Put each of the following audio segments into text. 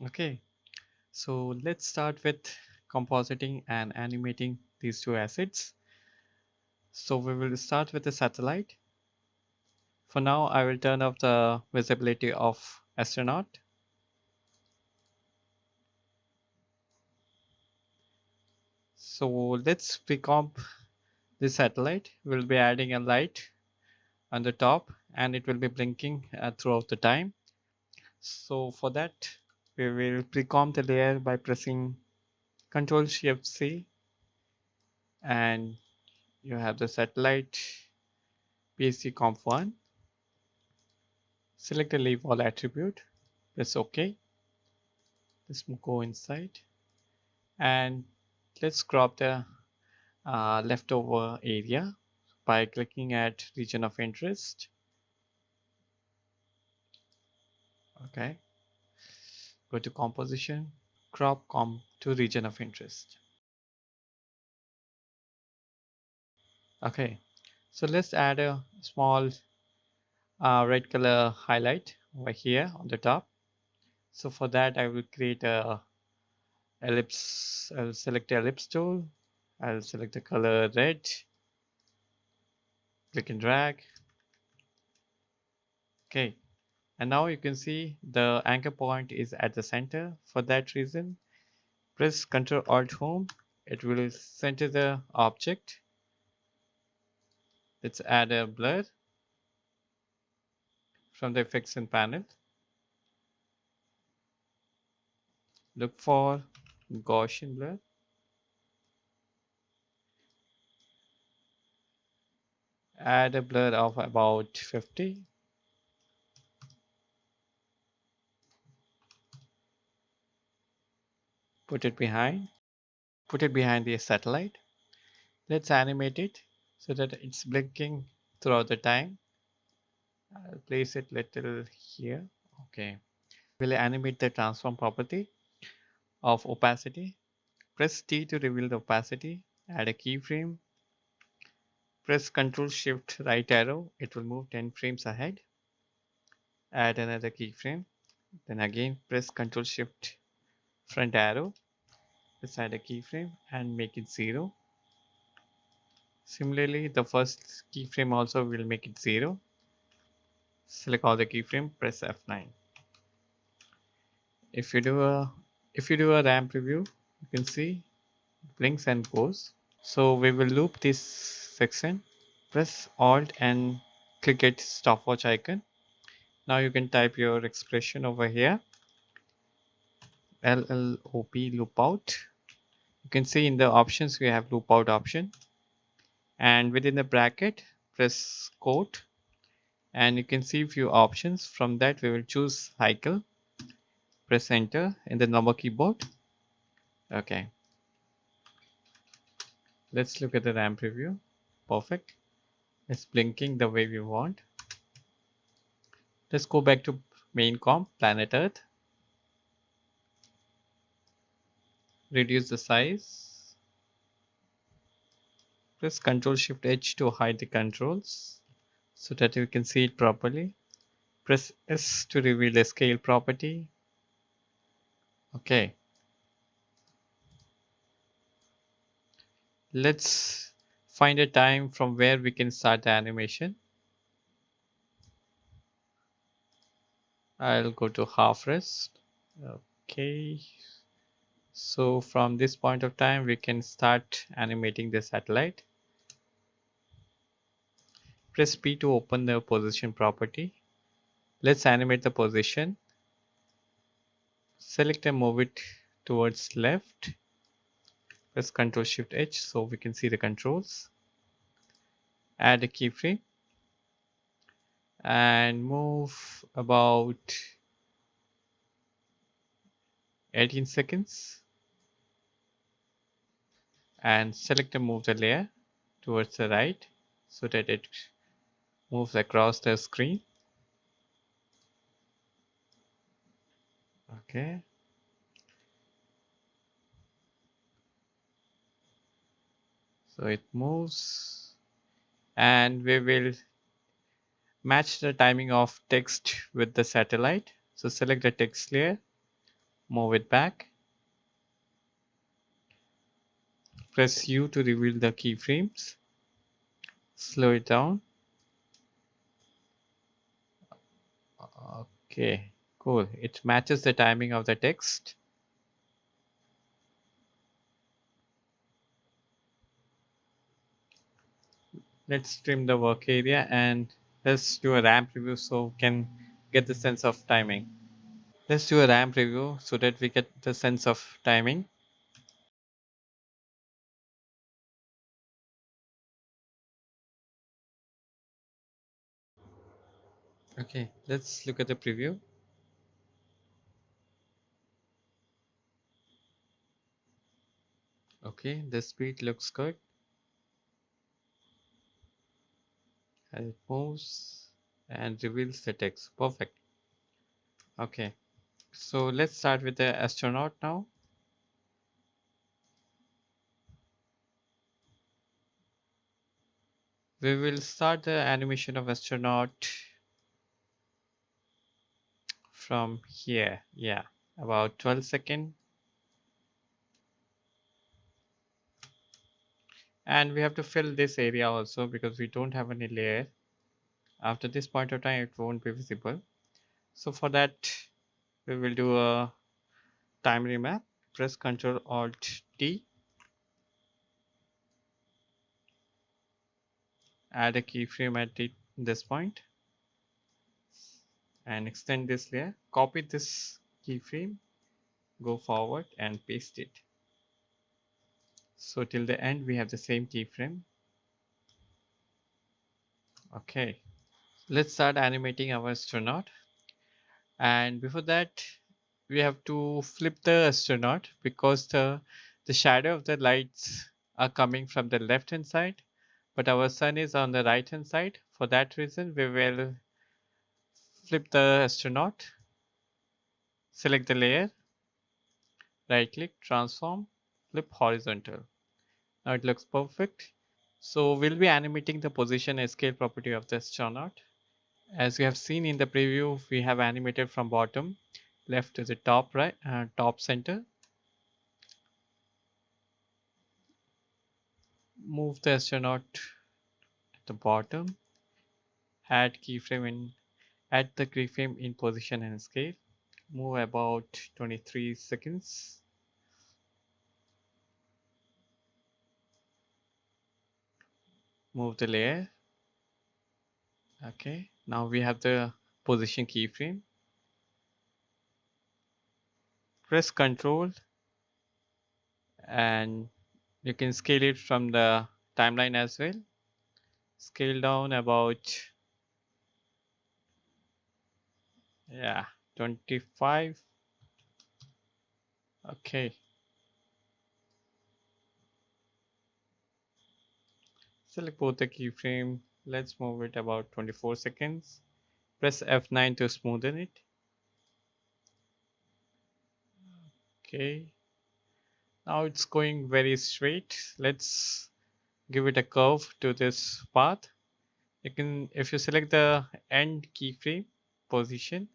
Okay, so let's start with compositing and animating these two assets. So we will start with the satellite. For now, I will turn off the visibility of astronaut. So let's recomp the satellite. We'll be adding a light on the top and it will be blinking throughout the time. So for that, we will pre-comp the layer by pressing Ctrl Shift C, and you have the satellite PSC Comp 1. Select the leave all attribute, press OK. Let's go inside and let's crop the leftover area by clicking at region of interest. Okay, go to composition, crop comp to region of interest. Okay, so let's add a small red color highlight over here on the top. So for that I will create a ellipse. I'll select the ellipse tool. I'll select the color red, click and drag. Okay, and now you can see the anchor point is at the center. For that reason, press Ctrl Alt Home. It will center the object. Let's add a blur from the effects in panel. Look for Gaussian blur. Add a blur of about 50. Put it behind. Put it behind the satellite. Let's animate it so that it's blinking throughout the time. I'll place it little here. Okay. We'll animate the transform property of opacity. Press T to reveal the opacity. Add a keyframe. Press Ctrl Shift right arrow. It will move 10 frames ahead. Add another keyframe. Then again press Ctrl Shift front arrow. Let's add a keyframe and make it 0. Similarly, the first keyframe also will make it 0. Select all the keyframe, press F9. If you do a ramp preview, you can see blinks and goes. So we will loop this section. Press Alt and click at stopwatch icon. Now you can type your expression over here. LLOP loop out. You can see in the options we have loop out option, and within the bracket press quote, and you can see few options. From that we will choose cycle. Press enter in the number keyboard. Okay, let's look at the RAM preview. Perfect. It's blinking the way we want. Let's go back to main comp, planet Earth. Reduce the size. Press Ctrl Shift H to hide the controls so that you can see it properly. Press S to reveal the scale property. Okay. Let's find a time from where we can start the animation. I'll go to half rest. Okay. So from this point of time, we can start animating the satellite. Press P to open the position property. Let's animate the position. Select and move it towards left. Press Ctrl Shift H so we can see the controls. Add a keyframe and move about 18 seconds. And select and move the layer towards the right so that it moves across the screen. Okay. So it moves, and we will match the timing of text with the satellite. So select the text layer, Move it back. Press U to reveal the keyframes. Slow it down. Okay, cool. It matches the timing of the text. Let's trim the work area and let's do a ramp review so we can get the sense of timing. Let's do a ramp review so that we get the sense of timing. Okay, let's look at the preview. Okay, the speed looks good and it moves and reveals the text. Perfect. Okay, so let's start with the astronaut now. We will start the animation of astronaut from here. Yeah, about 12 seconds. And we have to fill this area also because we don't have any layer. After this point of time, it won't be visible. So for that, we will do a time remap. Press Ctrl Alt T. Add a keyframe at this point and extend this layer. Copy this keyframe, go forward and paste it. So till the end, we have the same keyframe. Okay, let's start animating our astronaut. And before that, we have to flip the astronaut because the shadow of the lights are coming from the left hand side, but our sun is on the right hand side. For that reason, we will flip the astronaut, select the layer, right click, transform, flip horizontal. Now it looks perfect. So we'll be animating the position and scale property of the astronaut. As you have seen in the preview, we have animated from bottom left to the top right, top center. Move the astronaut at the bottom. Add keyframe in. Add the keyframe in position and scale. Move about 23 seconds. Move the layer. Okay. Now we have the position keyframe. Press Ctrl and you can scale it from the timeline as well. Scale down about, yeah, 25. Okay. Select both the keyframe. Let's move it about 24 seconds. Press F9 to smoothen it. Okay. Now it's going very straight. Let's give it a curve to this path. You can, if you select the end keyframe position,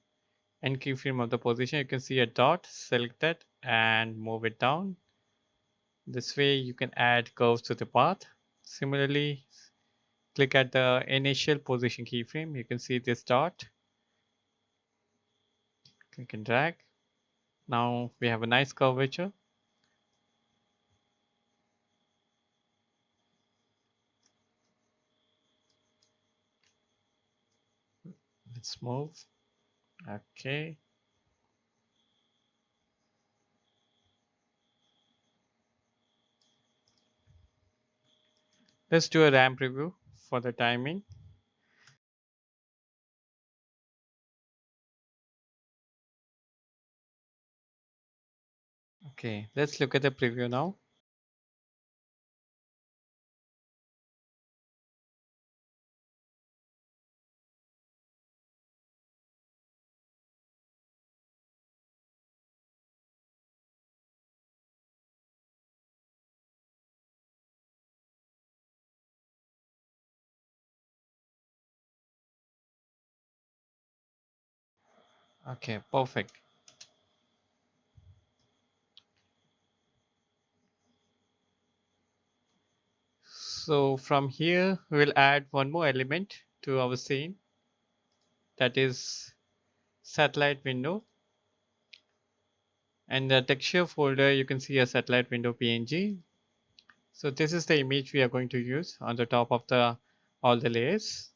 end keyframe of the position, you can see a dot. Select that and move it down. This way you can add curves to the path. Similarly, click at the initial position keyframe. You can see this dot. Click and drag. Now we have a nice curvature. Let's move. Okay. Let's do a ramp review for the timing. Okay, let's look at the preview now. Okay, perfect. So from here, we'll add one more element to our scene, that is satellite window. And the texture folder, you can see a satellite window PNG. So this is the image we are going to use on the top of the all the layers.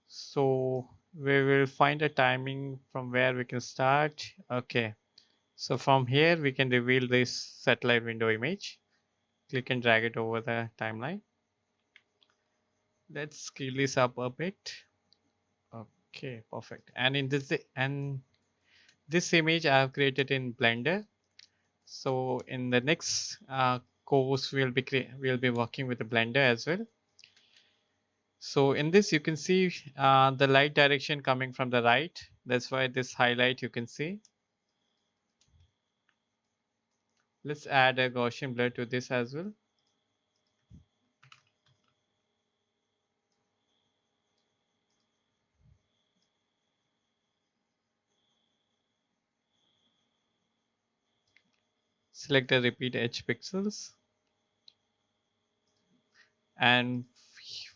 So we will find a timing from where we can start. Okay. So from here, we can reveal this satellite window image. Click and drag it over the timeline. Let's scale this up a bit. Okay, perfect. And in this image I have created in Blender. So in the next course, we'll be working with the Blender as well. So in this, you can see the light direction coming from the right. That's why this highlight you can see. Let's add a Gaussian blur to this as well. Select the repeat edge pixels. And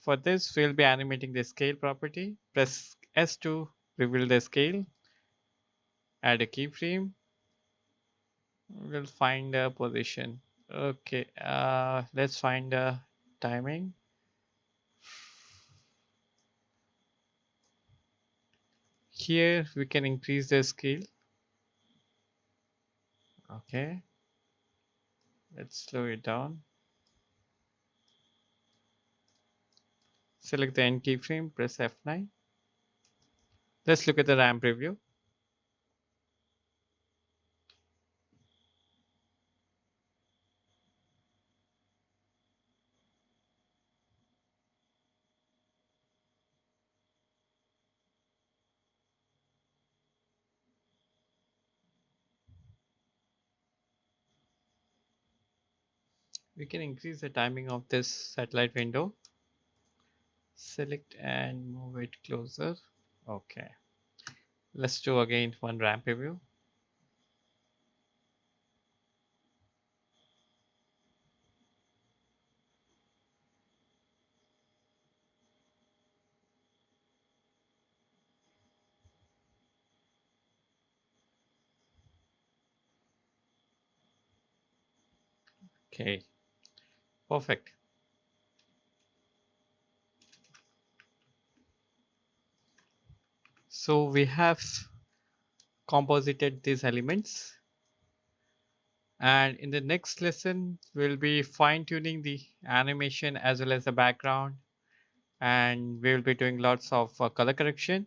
for this, we'll be animating the scale property. Press S to reveal the scale. Add a keyframe. We'll find a position. Okay, let's find a timing. Here we can increase the scale. Okay, let's slow it down. Select the end keyframe, press F9. Let's look at the RAM preview. We can increase the timing of this satellite window. Select and move it closer. Okay, let's do again one RAM preview. Okay, perfect. So we have composited these elements, and in the next lesson we'll be fine-tuning the animation as well as the background, and we'll be doing lots of color correction.